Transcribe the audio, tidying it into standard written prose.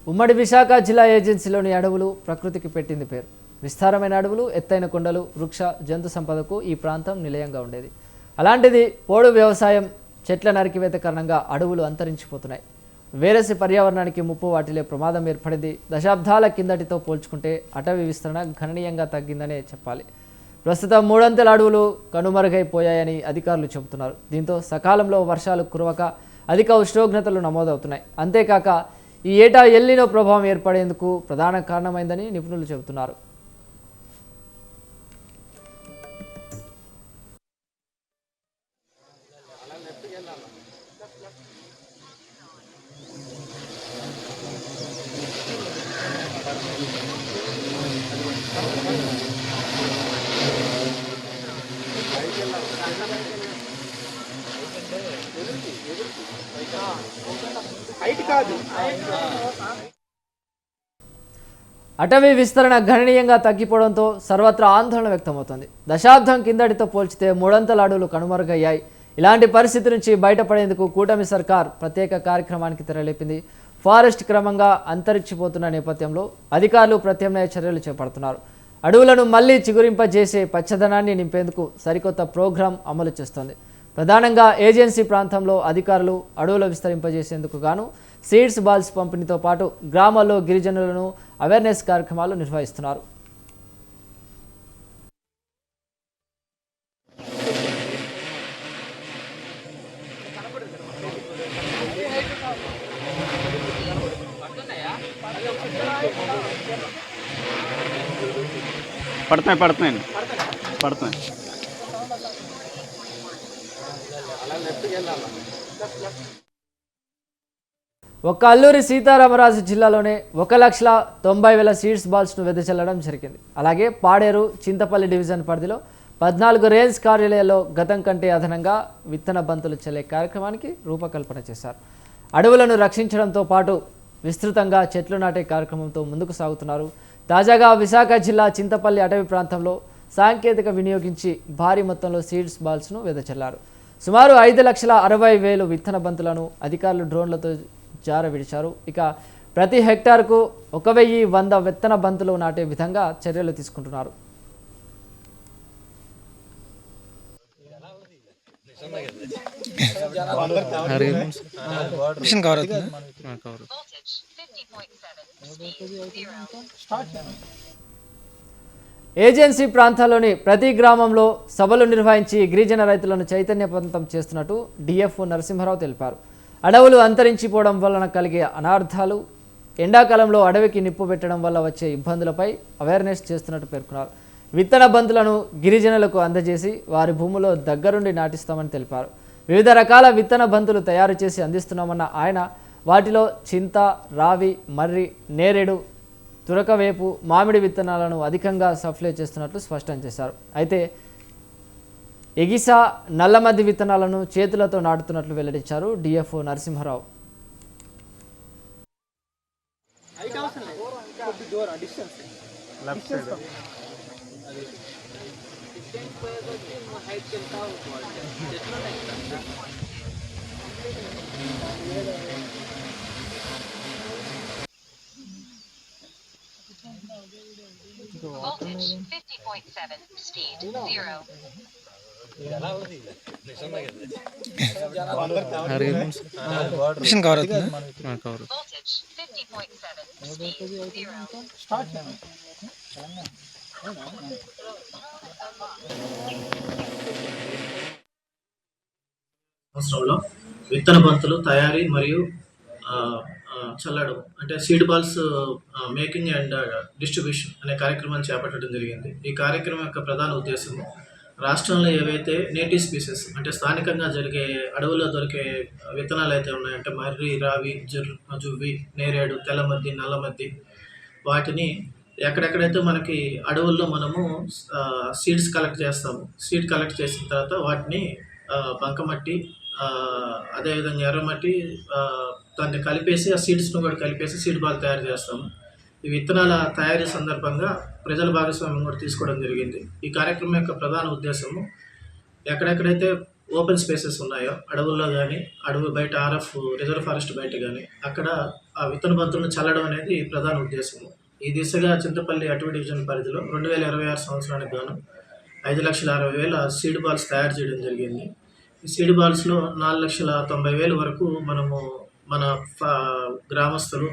ఉమ్మడి విశాఖ జిల్లా ఏజెన్సీలోని అడవులు ప్రకృతికి పెట్టింది పేరు. విస్తారమైన అడవులు, ఎత్తైన కొండలు, వృక్ష జంతు సంపదకు ఈ ప్రాంతం నిలయంగా ఉండేది. అలాంటిది పోడు వ్యవసాయం, చెట్ల నరికివేత కారణంగా అడవులు అంతరించిపోతున్నాయి. వేరసి పర్యావరణానికి ముప్పు వాటిల్లే ప్రమాదం ఏర్పడింది. దశాబ్దాల కిందటితో పోల్చుకుంటే అటవీ విస్తరణ గణనీయంగా తగ్గిందనే చెప్పాలి. ప్రస్తుతం 300 అడవులు కనుమరుగైపోయాయని అధికారులు చెబుతున్నారు. దీంతో సకాలంలో వర్షాలు కురవక అధిక ఉష్ణోగ్రతలు నమోదవుతున్నాయి. అంతేకాక ఈ ఏటా ఎల్నినో ప్రభావం ఏర్పడేందుకు ప్రధాన కారణమైందని నిపుణులు చెబుతున్నారు. అటవీ విస్తరణ గణనీయంగా తగ్గిపోవడంతో సర్వత్రా ఆందోళన వ్యక్తమవుతోంది. దశాబ్దం కిందటితో పోల్చితే 300 అడవులు కనుమరుగయ్యాయి. ఇలాంటి పరిస్థితి నుంచి బయటపడేందుకు కూటమి సర్కార్ ప్రత్యేక కార్యక్రమానికి తెరలేపింది. ఫారెస్ట్ క్రమంగా అంతరించిపోతున్న నేపథ్యంలో అధికారులు ప్రత్యామ్నాయ చర్యలు చేపడుతున్నారు. అడవులను మళ్లీ చిగురింపజేసే పచ్చదనాన్ని నింపేందుకు సరికొత్త ప్రోగ్రాం అమలు చేస్తోంది. ప్రధానంగా ఏజెన్సీ ప్రాంతంలో అధికారులు అడవులు విస్తరింపజేసేందుకు గాను సీడ్స్ బాల్స్ పంపిణీతో పాటు గ్రామాల్లో గిరిజనులను అవేర్నెస్ కార్యక్రమాలు నిర్వహిస్తున్నారు. పడుతున్నాయి. ఒక్క అల్లూరి సీతారామరాజు జిల్లాలోనే 1,90,000 సీడ్స్ బాల్స్ను వెదజల్లడం జరిగింది. అలాగే పాడేరు, చింతపల్లి డివిజన్ పరిధిలో 14 రేంజ్ కార్యాలయాల్లో గతం కంటే అదనంగా విత్తన బంతులు చల్లే కార్యక్రమానికి రూపకల్పన చేశారు. అడవులను రక్షించడంతో పాటు విస్తృతంగా చెట్లు నాటే కార్యక్రమంతో ముందుకు సాగుతున్నారు. తాజాగా విశాఖ జిల్లా చింతపల్లి అటవీ ప్రాంతంలో సాంకేతిక వినియోగించి భారీ మొత్తంలో సీడ్స్ బాల్స్ను వెదజల్లారు. సుమారు 5,60,000 విత్తన బంతులను అధికారులు డ్రోన్లతో జారవిడిచారు. ఇక ప్రతి హెక్టార్కు 1,100 విత్తన బంతులు నాటే విధంగా చర్యలు తీసుకుంటున్నారు. ఏజెన్సీ ప్రాంతాల్లోని ప్రతి గ్రామంలో సభలు నిర్వహించి గిరిజన రైతులను చైతన్యవంతం చేస్తున్నట్టు డిఎఫ్ఓ నరసింహారావు తెలిపారు. అడవులు అంతరించిపోవడం వలన కలిగే అనార్థాలు, ఎండాకాలంలో అడవికి నిప్పు పెట్టడం వల్ల వచ్చే ఇబ్బందులపై అవేర్నెస్ చేస్తున్నట్టు పేర్కొన్నారు. విత్తన బంతులను గిరిజనులకు అందజేసి వారి భూములో దగ్గరుండి నాటిస్తామని తెలిపారు. వివిధ రకాల విత్తన బంతులు తయారు చేసి అందిస్తున్నామన్న ఆయన వాటిలో చింత, రావి, మర్రి, నేరేడు, తురకవేపు, మామిడి విత్తనాలను అధికంగా సప్లై చేస్తున్నట్లు స్పష్టం చేశారు. అయితే ఎగిసా, నల్లమద్ది విత్తనాలను చేతులతో నాటుతున్నట్లు వెల్లడించారు DFO Narasimharao. Voltage 50.7, speed 0. Machine cover అవుతుంది. Voltage 50.7, speed 0. సంవత్సరంలో విత్తన బంతులు తయారీ మరియు చల్లడం అంటే seed balls making and distribution అనే కార్యక్రమాన్ని చేపట్టడం జరిగింది. ఈ కార్యక్రమం యొక్క ప్రధాన ఉద్దేశం రాష్ట్రంలో ఏవైతే నేటివ్ స్పీసెస్ అంటే స్థానికంగా జరిగే అడవుల్లో దొరికే విత్తనాలు అయితే ఉన్నాయంటే మర్రి, రావి, జువ్వి, నేరేడు, తెల్లమద్ది, నల్లమద్ది, వాటిని ఎక్కడెక్కడైతే మనకి అడవుల్లో మనము సీడ్స్ కలెక్ట్ చేస్తాము. సీడ్ కలెక్ట్ చేసిన తర్వాత వాటిని బంకమట్టి, అదేవిధంగా ఎర్రమట్టి దాన్ని కలిపేసి ఆ సీడ్స్ను కూడా కలిపేసి సీడ్ బాల్ తయారు చేస్తాము. ఈ విత్తనాల తయారీ సందర్భంగా ప్రజల భాగస్వామ్యం కూడా తీసుకోవడం జరిగింది. ఈ కార్యక్రమం యొక్క ప్రధాన ఉద్దేశము ఎక్కడెక్కడైతే ఓపెన్ స్పేసెస్ ఉన్నాయో అడవుల్లో కానీ, అడవి బయట రిజర్వ్ ఫారెస్ట్ బయట కానీ, అక్కడ ఆ విత్తన బంతులను చల్లడం అనేది ప్రధాన ఉద్దేశము. ఈ దిశగా చింతపల్లి అటవీ డివిజన్ పరిధిలో 2026 సంవత్సరానికి గాను 5,60,000 సీడ్ బాల్స్ తయారు చేయడం జరిగింది. ఈ సీడ్ బాల్స్‌లో 4,90,000 వరకు మనము మన గ్రామస్తులు